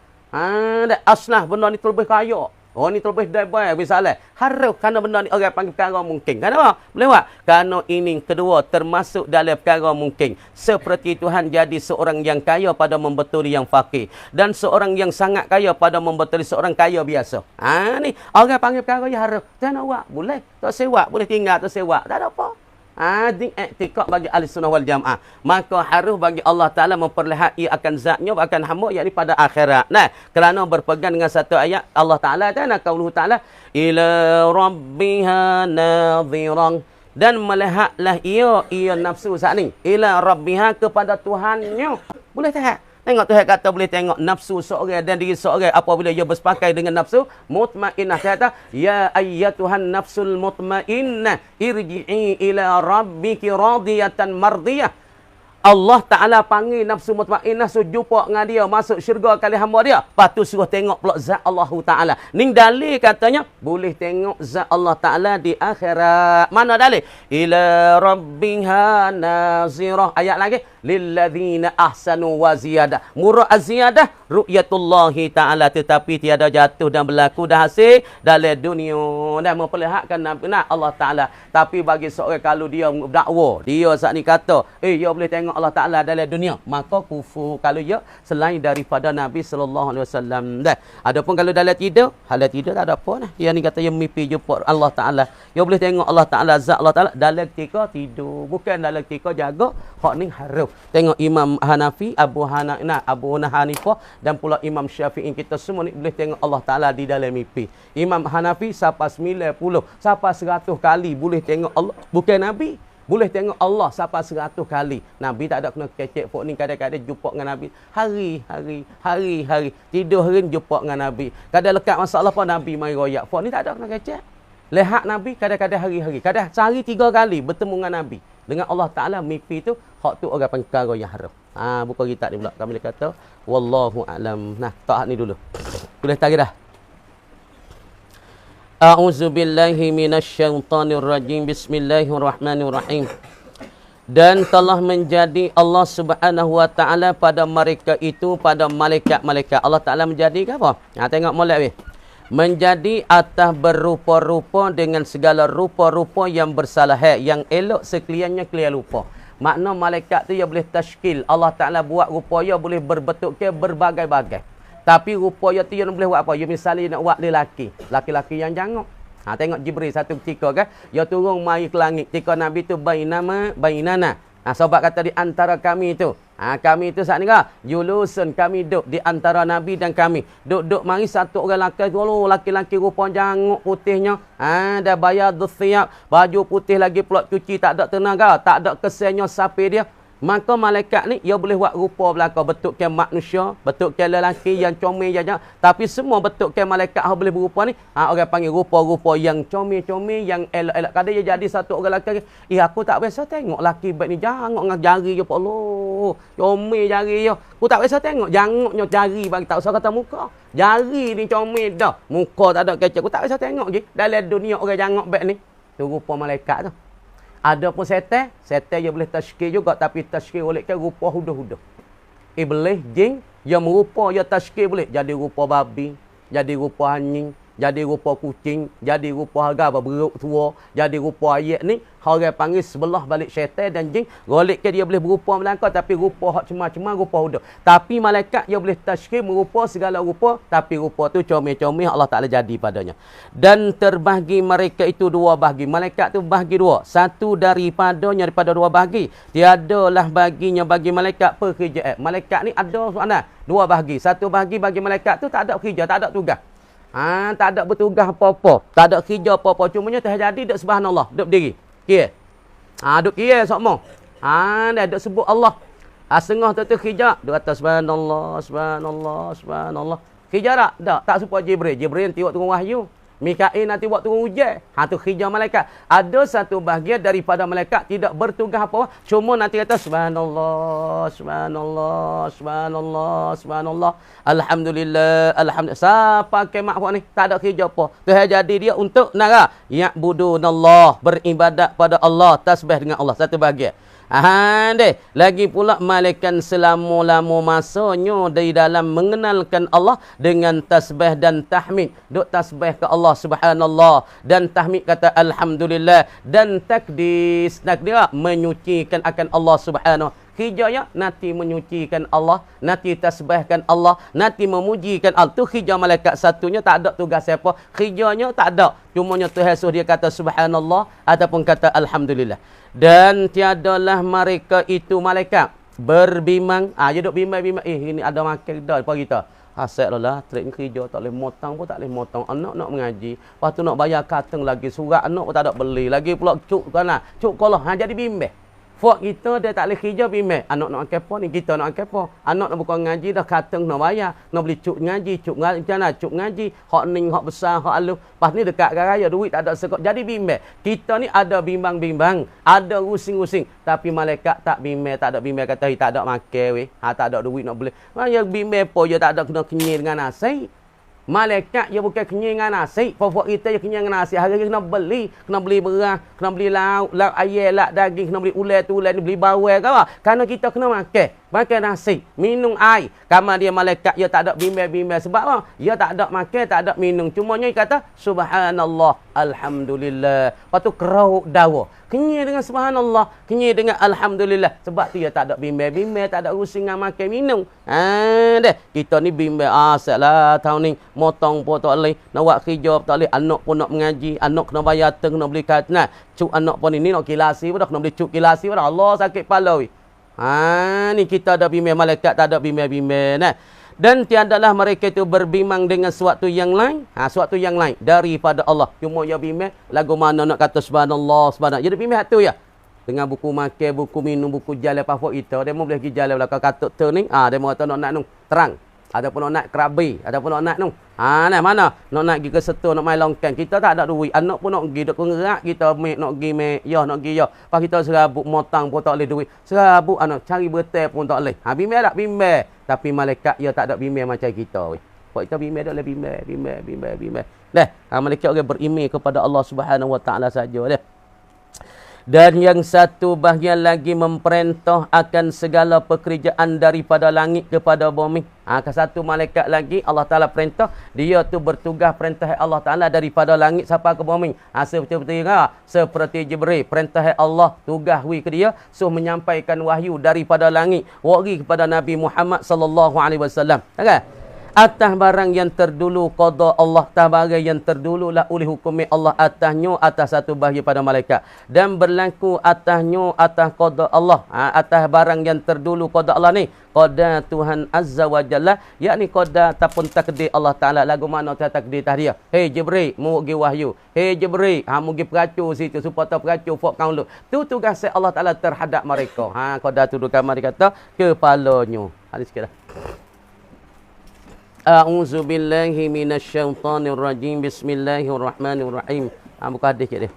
Aslah benda ni terlebih kaya. Oh ni terlebih debai misalnya. Harus kerana benda ni orang panggil perkara mungkin. Kenapa? Boleh buat? Kerana ini kedua termasuk dalam perkara mungkin. Seperti Tuhan jadi seorang yang kaya pada membetuli yang fakir. Dan seorang yang sangat kaya pada membetuli seorang kaya biasa. Ni orang panggil perkara yang harus. Jangan buat. Boleh. Tak sewa. Boleh tinggal tak sewa. Tak ada apa. Ini i'tiqad bagi ahli sunnah wal jamaah. Maka harus bagi Allah Ta'ala memperlihat ia akan zatnya, akan hamba, yakni pada akhirat. Nah, kerana berpegang dengan satu ayat Allah Ta'ala dan qauluhu Ta'ala ila rabbiha nadhiran. Dan melihatlah ia nafsu saat ni ila rabbiha kepada Tuhannya. Boleh tak? Tengok Tuhan kata boleh tengok nafsu seorang dan diri seorang apabila ia bersepakai dengan nafsu mutmainnah. Dia kata, ya ayyatuhan nafsul mutmainnah irji'i ila rabbiki radiyatan mardiyah. Allah Ta'ala panggil nafsu mutmainnah suruh jumpa dengan dia, masuk syurga kali hamba dia. Lepas tu suruh tengok pula zat Allah Ta'ala. Ni dalil katanya, boleh tengok zat Allah Ta'ala di akhirat. Mana dalil? Ila rabbiha nazirah. Ayat lagi. Lilladzina ahsanu wa ziyadah. Murah ziyadah ru'yatullahi Ta'ala. Tetapi tiada jatuh dan berlaku dah hasil dalam dunia. Dan memperlihatkan Allah Ta'ala. Tapi bagi seorang kalau dia dakwa, dia saat ni kata, dia boleh tengok Allah Ta'ala dalam dunia, maka kufur kalau ia selain daripada Nabi SAW. Adapun kalau dalam tidur, halal tidur tak ada apa lah. Yang ni kata yang mimpi jumpa Allah Ta'ala. Dia boleh tengok Allah Ta'ala, zat Allah Ta'ala dalam ketika tidur. Bukan dalam ketika jaga. Hak ni harus. Tengok Imam Hanafi, Abu Hanifah dan pula Imam Syafi'i, kita semua ni boleh tengok Allah Ta'ala di dalam mimpi. Imam Hanafi sampai 90, sampai 100 kali boleh tengok Allah. Bukan Nabi. Boleh tengok Allah sampai 100 kali. Nabi tak ada kena kecek. Pok ni kadang-kadang jumpa dengan Nabi. Hari-hari. Tidur hari ni jumpa dengan Nabi. Kadang lekat masalah pun Nabi mai royak. Pok ni tak ada kena kecek. Lihat Nabi kadang-kadang hari-hari. Kadang sehari 3 kali bertemu dengan Nabi. Dengan Allah Ta'ala mimpi tu. Hak tu orang panggil perkara yang haram. Buka kitab ni pula. Kami boleh kata. Wallahu a'lam. Nah, tak ni dulu. Boleh tarik dah. A'udzu billahi minasyaitonir rajim. Bismillahirrahmanirrahim. Dan telah menjadi Allah Subhanahu wa taala pada mereka itu, pada malaikat-malaikat. Allah Taala menjadi ke apa? Tengok molek weh. Menjadi atas berupa-rupa dengan segala rupa-rupa yang bersalah, yang elok sekaliannya kalian lupa. Makna malaikat tu dia boleh tashkil. Allah Taala buat rupa dia boleh berbentuk ke berbagai-bagai. Tapi rupa dia tu dia boleh buat apa? Dia misalnya nak buat lelaki. Laki-laki yang jangok. Tengok Jibril satu ketika kan. Dia turun mai ke langit. Ketika Nabi tu bainana. Sahabat kata di antara kami tu. Kami tu saat ni kan. Julusun kami duduk di antara Nabi dan kami. Duduk mari satu orang laki-laki rupa jangok putihnya. Dah bayar duthiyab. Baju putih lagi pula cuci tak ada tenaga. Tak ada kesennya sapi dia. Maka malaikat ni dia boleh buat rupa belaka bentuk ke manusia, bentuk ke lelaki yang comel saja, tapi semua bentuk ke malaikat yang boleh berupa ni orang panggil rupa-rupa yang comel-comel, yang elok-elok. Kadang dia jadi satu orang lelaki, aku tak biasa tengok lelaki baik ni jangok dengan jari je, Allah comel jari je. Aku tak biasa tengok jangoknya jari bagi tak usah kata muka. Jari ni comel dah, muka tak ada kecek. Aku tak biasa tengok je dalam dunia orang jangok baik ni. Tu rupa malaikat tu. Ada pun setan dia boleh tashkil juga, tapi tashkil oleh ke rupa huduh-huduh. iblis, jin, yang merupa, yang tashkil boleh. Jadi rupa babi, jadi rupa anjing, jadi rupa kucing, jadi rupa harga beruk tua, jadi rupa ayat ni, orang panggil sebelah balik syaitan dan jin, golek ke dia boleh berupa melangkah, tapi rupa hak cuma-cuma rupa huda. Tapi malaikat dia boleh tashkil merupa segala rupa, tapi rupa tu comel-comel Allah Ta'ala jadi padanya. Dan terbahagi mereka itu dua bahagi. Malaikat tu bahagi dua. Satu daripadanya daripada dua bahagi. Tiadalah baginya bagi malaikat pekerjaan. Malaikat ni ada soalan. Dua bahagi. Satu bahagi bagi malaikat tu tak ada kerja, tak ada tugas. Tak ada bertugas apa-apa. Tak ada kerja apa-apa. Cumanya terjadi duk subhanallah. Duk berdiri. Kira. Duk kira sokmo. Dia duk sebut Allah. Setengah tu kerja. Duk kata subhanallah, subhanallah, subhanallah. Kerja tak? Tak supaya Jibril. Jibril nanti buat turun wahyu. Mikail nanti buat turun hujan. Tu kerja malaikat. Ada satu bahagian daripada malaikat tidak bertugas apa-apa. Cuma nanti kata subhanallah, subhanallah, subhanallah, subhanallah. Alhamdulillah, alhamdulillah. Siapa kemak buat ni? Tak ada kerja apa. Tuhan jadi dia untuk nara. Ya'budunallah. Beribadat pada Allah. Tasbih dengan Allah. Satu bahagian. Lagi pula malaikat selama-lama masanya di dalam mengenalkan Allah dengan tasbih dan tahmid. Duk tasbih ke Allah subhanallah dan tahmid kata alhamdulillah dan takdis nakdira menyucikan akan Allah subhanahu. Kerjanya nanti menyucikan Allah, nanti tasbihkan Allah, nanti memujikan Allah. Tu kerja malaikat satunya, tak ada tugas siapa. Kerjanya tak ada. Cumanya Tuhan suruh dia kata subhanallah ataupun kata alhamdulillah. Dan tiadalah mereka itu malaikat berbimang. Dia duk bimbang-bimbang. Ini ada makan dah apa kita. Asyik lah, trik kerja tak boleh motong pun tak boleh motong. Anak nak mengaji. Lepas tu nak bayar kateng lagi. Surat anak pun tak ada beli. Lagi pula cuk kana. Cuk kolah. Jadi bimbang. Fok kita dia tak boleh kerja bimbang. Anak nak makan apa ni? Kita nak makan apa? Anak nak buka ngaji dah kateng nak bayar. Nak beli cuk ngaji. Cuk ngaji. Macam mana? Cuk ngaji. Hak ning, hak besar, hak alu. Lepas ni dekat raya duit tak ada sekot. Jadi bimbang. Kita ni ada bimbang-bimbang. Ada rusing-rusing. Tapi malaikat tak bimbang. Tak ada bimbang kata tak ada makan weh. Tak ada duit nak beli. Maya bimbang apa? Dia tak ada kena kenyir dengan nasi. Malaikat dia bukan kenyang dengan nasi. Pokok kita dia kenyang dengan nasi. Hari kena beli beras, kena beli lauk ayam, lauk daging, kena beli ulat tu, beli bawang ke apa? Karena kita kena makan nasi, minum air. Kamar dia malaikat dia tak ada bimbang-bimbang sebab apa? Dia tak ada makan, tak ada minum. Cumanya dia kata subhanallah, alhamdulillah. Lepas tu kerau dawa. Kenyang dengan subhanallah, kenyang dengan alhamdulillah. Sebab tu dia tak ada bimbang-bimbang, tak ada rusing dengan makan minum. Kita ni bimbang. Salah tahun ni motong pun tak boleh, nak buat kerja pun tak boleh, anak pun nak mengaji, anak kena bayar teng, nak beli katna, cuk anak pun ni nak kilasi pun dah, kena beli cuk kilasi pun dah. Allah sakit kepala weh. Ni kita ada bimbang, malaikat tak ada bimbang-bimbang. Dan tiadalah mereka itu berbimbang dengan sesuatu yang lain, sesuatu yang lain daripada Allah. Cuma ya bimbang lagu mana nak kata subhanallah, subhanallah. Jadi bimbang tu ya. Dengan buku makan, buku minum, buku jalan passport kita, dia mau boleh pergi jalan belakang katuk tu ni, dia mau kata nak nung terang. Ataupun nak kerabi, ataupun nak nung. Mana? Nak pergi ke setu, nak main longkang. Kita tak ada duit. Anak pun nak pergi, duk ngerak kita nak pergi nak pergi ya. Pas kita serabut motang pun tak boleh duit. Serabut anak cari betel pun tak boleh. Bimbang tak bimbang. Tapi malaikat dia tak ada bimbang macam kita weh. Pak kita bimbang tak boleh bimbang. Malaikat orang beriman kepada Allah Subhanahu Wa Taala saja dah. Dan yang satu bahagian lagi memperintah akan segala pekerjaan daripada langit kepada bumi. Ke satu malaikat lagi Allah Ta'ala perintah. Dia tu bertugas perintah Allah Ta'ala daripada langit sampai ke bumi. Seperti Jibril. Perintah Allah tugas ke dia. Menyampaikan wahyu daripada langit. Wahyu kepada Nabi Muhammad SAW. Atas barang yang terdulu qada Allah, atas barang yang terdululah oleh hukum Allah, atasnya atas satu bahagian pada malaikat, dan berlaku atasnya atas qada Allah, atas barang yang terdulu qada Allah ni, qada Tuhan Azza wa Jalla, yakni qada ataupun takdir Allah Taala. Lagu mana takdir dia? Hei Jibril, mau pergi wahyu. Hei Jibril, mau pergi peracur situ supaya peracur fok kaum lu. Tu tugas Allah Taala terhadap mereka. Qada tu kamar dikata kepalanya. Hadis sikitlah. A'udzu billahi minasyaitonir rajim. Bismillahirrahmanirrahim. Buka hadis dia.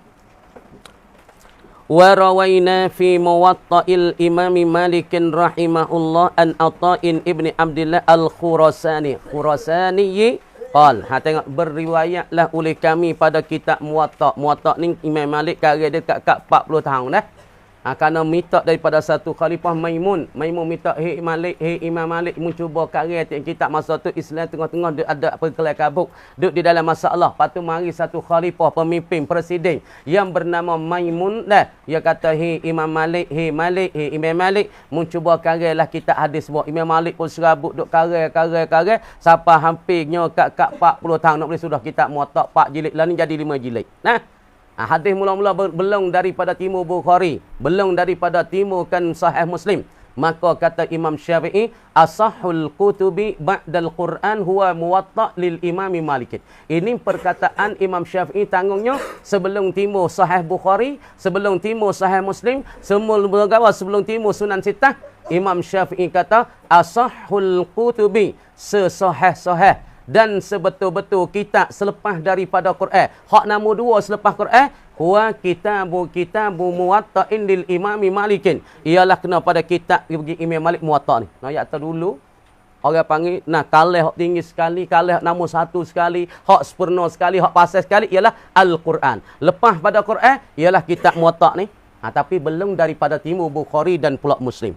Wa rawaina fi muwatta'il Imam Malik rahimahullah an Ata'in ibni Abdullah al-Khurasani. Khurasani qal. Tengok berriwayatlah oleh kami pada kitab Muwatta'. Muwatta' ni Imam Malik karya dia dekat 40 tahun dah. Kerana minta daripada satu khalifah Maimun. Maimun minta, hei Malik, hei Imam Malik, mu cuba karya kita masa tu Islam tengah-tengah dia ada perkelai kabut. Duduk di dalam masalah. Lepas tu mari satu khalifah, pemimpin, presiden yang bernama Maimun dah. Dia kata, hei Imam Malik, hei Malik, hei Imam Malik, mu cuba karya lah kita hadis buat. Imam Malik pun serabut duk karya. Sampai hampirnya kat 40 tahun nak boleh sudah kita muatak 4 jilid lah ni jadi 5 jilid. Nah. Hadis mula-mula belum daripada timur Bukhari, belum daripada timur kan Sahih Muslim. Maka kata Imam Syafi'i, asahul kutubi ba'dal Quran huwa muwatta' lil Imam Malik. Ini perkataan Imam Syafi'i tanggungnya sebelum timur Sahih Bukhari, sebelum timur Sahih Muslim, sebelum timur Sunan Sittah. Imam Syafi'i kata asahul kutubi, sesahih-sahih dan sebetul-betul kitab selepas daripada Quran. Hak nombor 2 selepas Quran, huwa kitabu muwatta'in lil Imam Malikin. Ialah kena pada kitab bagi Imam Malik Muwatta' ni. Nah, ayat dulu orang panggil, nah kalah hak tinggi sekali, kalah hak nombor 1 sekali, hak sempurna sekali, hak pasal sekali ialah Al-Quran. Lepas pada Quran ialah kitab Muwatta' ni. Tapi belum daripada timur Bukhari dan pula Muslim.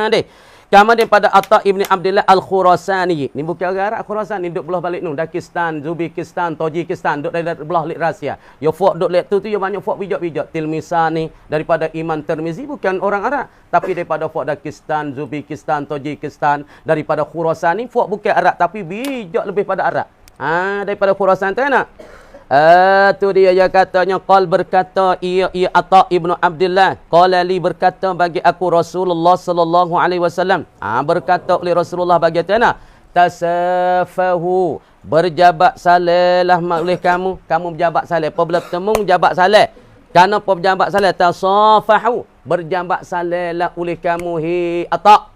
Deh. Kemudian pada Atta ibn Abdullah Al-Khurasani. Ni bukan orang Arab Khurasani, duduk belah balik tu. Dakistan, Zubikistan, Tajikistan, duduk dari belah lik Rusia. Yo fok duduk lek tu yo banyak fok bijak-bijak. Tilmisani daripada Imam Tirmizi bukan orang Arab, tapi daripada fok Dakistan, Zubikistan, Tajikistan, daripada Khurasani fok bukan Arab tapi bijak lebih pada Arab. Daripada Khurasan tu nak. Tu dia katanya qal berkata ia Atta ibnu Abdullah qala li berkata bagi aku Rasulullah sallallahu alaihi wasallam berkata oleh Rasulullah bagi tana tasafahu berjabat salehlah oleh kamu berjabat saleh apabila bertemu jabat saleh kerana apa berjabat saleh tasafahu berjabat salehlah oleh kamu hi Atta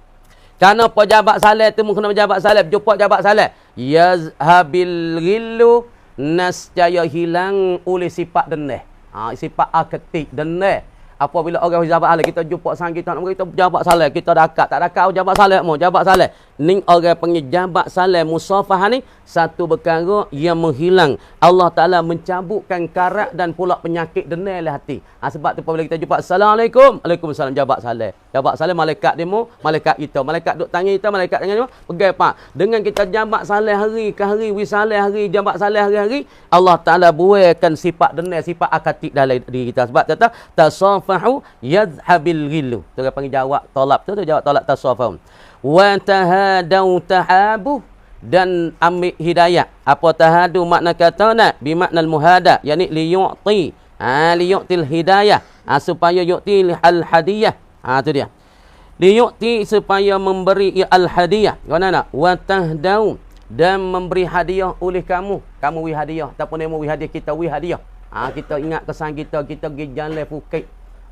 kerana apa jabat saleh tu kena berjabat saleh berjumpa jabat saleh yazhabil ghillu nascaya hilang oleh sifat dendeh. Sifat aketik dendeh. Apabila orang jabat saleh kita jumpa sang kita nak kita jabat saleh kita dakat tak dakat jabat saleh mau jabat saleh ning orang panggil jabat saleh musafahah ni satu perkara yang menghilang Allah Taala mencabutkan karat dan pula penyakit dendeh dalam hati. Sebab tu apabila kita jumpa assalamualaikum waalaikumsalam jabat saleh malaikat demo malaikat kita malaikat duk tanya kita malaikat dengan pegai pak dengan kita jabat saleh hari ke hari wisaleh hari jabat saleh hari-hari Allah Taala buaikan sifat dendeh sifat akatik dalam diri kita sebab kata tasafahu yadhhabil ghillu tu dia panggil jawab tolak tu jawab tolak tasafahu wa tahadau tahabu dan ambil hidayah. Apa tahadu makna kata nak bimakna al-muhada yakni liyu'ti liyu'til hidayah supaya yu'ti al-hadiyah. Tu dia liyu'ti supaya memberi al-hadiyah mana nak wa tahdau dan memberi hadiah oleh kamu wi hadiah ataupun demo wi hadiah kita wi hadiah. Kita ingat kesan kita pergi jalan Phuket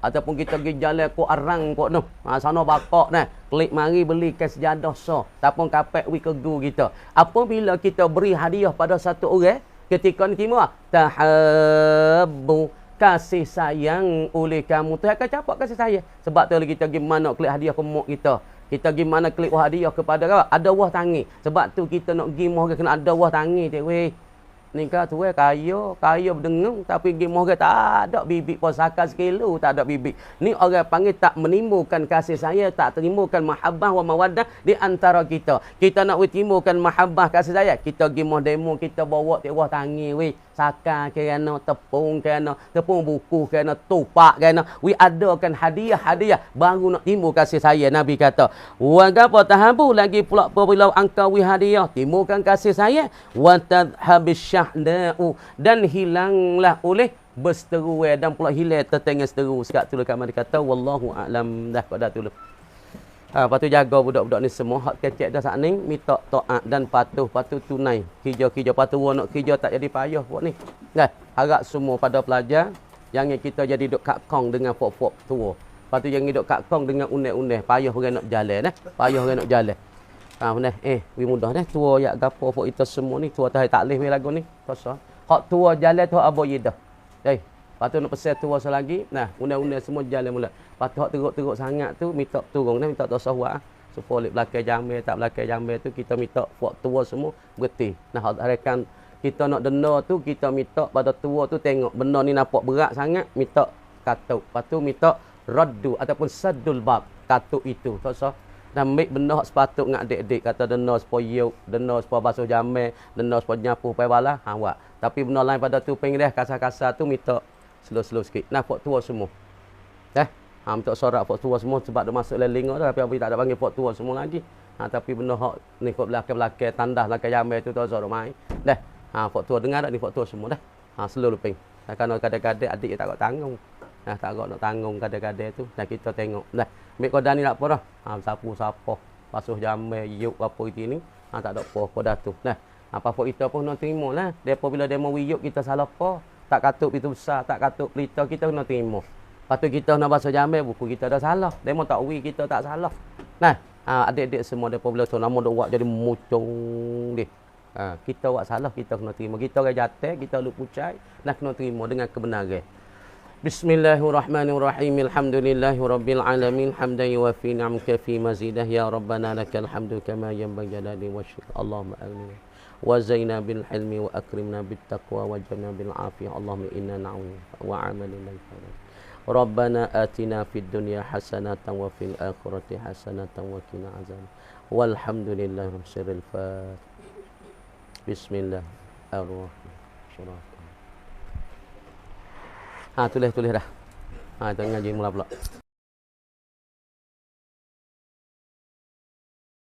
ataupun kita pergi jalan ko arang ko noh sana bakak nah klik mari beli kes sejadah so ataupun kapek wi kegu kita apabila kita beri hadiah pada satu orang ketika ni timur tahabbu kasih sayang oleh kamu tu akan capak kasih sayang sebab tu kita pergi mana klik hadiah ke mak kita gimana klik hadiah kepada ada wah tangi sebab tu kita nak pergi moh kena ada wah tangi tu weh ni kata tu kaya berdengung tapi pergi moh tak ada bibit posaka sekilo tak ada bibit ni orang panggil tak menimbulkan kasih sayang tak menimbulkan mahabbah wa mawaddah di antara kita nak timbulkan mahabbah kasih sayang kita pergi moh demo kita bawa wah tangi weh saka kerana tepung buku kerana tupak kerana we adakan hadiah baru nak timbul kasih sayang Nabi kata wa gapo tahabu lagi pula apabila engkau we hadiah timbulkan kasih sayang wa tadhhabis syahda'u dan hilanglah oleh berseteru dan pula hilang tertengah seteru sekat tu kami kata wallahu a'lam dah pada tu lepas tu jaga budak-budak ni semua hak kecek dah saat ni minta taat dan patuh tunai kerja patuh nak kerja tak jadi payah buat ni kan harap semua pada pelajar jangan kita jadi duk kakong dengan fok-fok tua lepas tu jangan duk kakong dengan uneh-uneh payah orang nak jalan we mudah tua yak gapo fok kita semua ni tua tak leh lagu ni tosah hak tua jalan tu abo yidah lepas tu nak pesan tua selagi uneh-uneh semua jalan mula lepas tu hak teruk-teruk sangat tu minta turun minta tasawuf supaya belakang jambe tak belakang jambe tu kita minta buat tua semua berhenti rekan kita nak denda tu kita minta pada tua tu tengok benda ni nampak berat sangat minta katuk lepas tu minta raddu ataupun saddul bab katuk itu tak sah. Dan ambil benda hak sepatut ngak adik-adik kata dena supaya yuk, dena supaya basuh jamai, dena supaya nyapu pai bala, ha buat. Tapi benda lain pada tu pengreh kasar-kasar tu minta slow-slow sikit. Nah pok tua semua. Minta sorak pok tua semua sebab dia masuk leling dah tapi tak ada panggil pok tua semua lagi. Tapi benda hak ni kok belakang-belakang tandas belakang jamai tu tak sorak mai. Dah. Pok tua dengar tak ni pok tua semua dah. Slow luping. Kalau kadang-kadang adik tak tanggung. Tak nak tanggung kadang-kadang tu. Dan kita tengok. Dah. Ambil kodan ni tak apa dah. Sapu-sapu. Basuh jamai, yuk apa itu ni. Tak ada apa dah tu. Nah, apa-apa kita pun nak terima lah. Depa bila demo wiyuk kita salah apa. Tak katuk itu besar, tak katuk pelita kita nak terima. Lepas tu kita nak basuh jamai, buku kita dah salah. Demo tak wi kita tak salah. Nah, adik-adik semua depa bila tu nama dok buat jadi mucung dia. Kita buat salah kita kena terima. Kita orang jatuh, kita lu pucai, nak kena terima dengan kebenaran. Bismillahirrahmanirrahim. Alhamdulillahirabbil alamin. Hamdan yuwafi ni'amaka fi mazidah ya rabbana lakal hamdu kama yanbaghi jalali wajhik. Allahumma amin. Wa zaina bil hilmi wa akrimna bit taqwa wa janna bil afiyah. Allahumma inna na'udzu wa amalina al-falaq. Rabbana atina fid dunya hasanatan wa fil akhirati hasanatan wa qina azab. Walhamdulillahi rabbil alamin. Bismillahirrahmanirrahim. Tulis dah. Kita ngaji mula pula.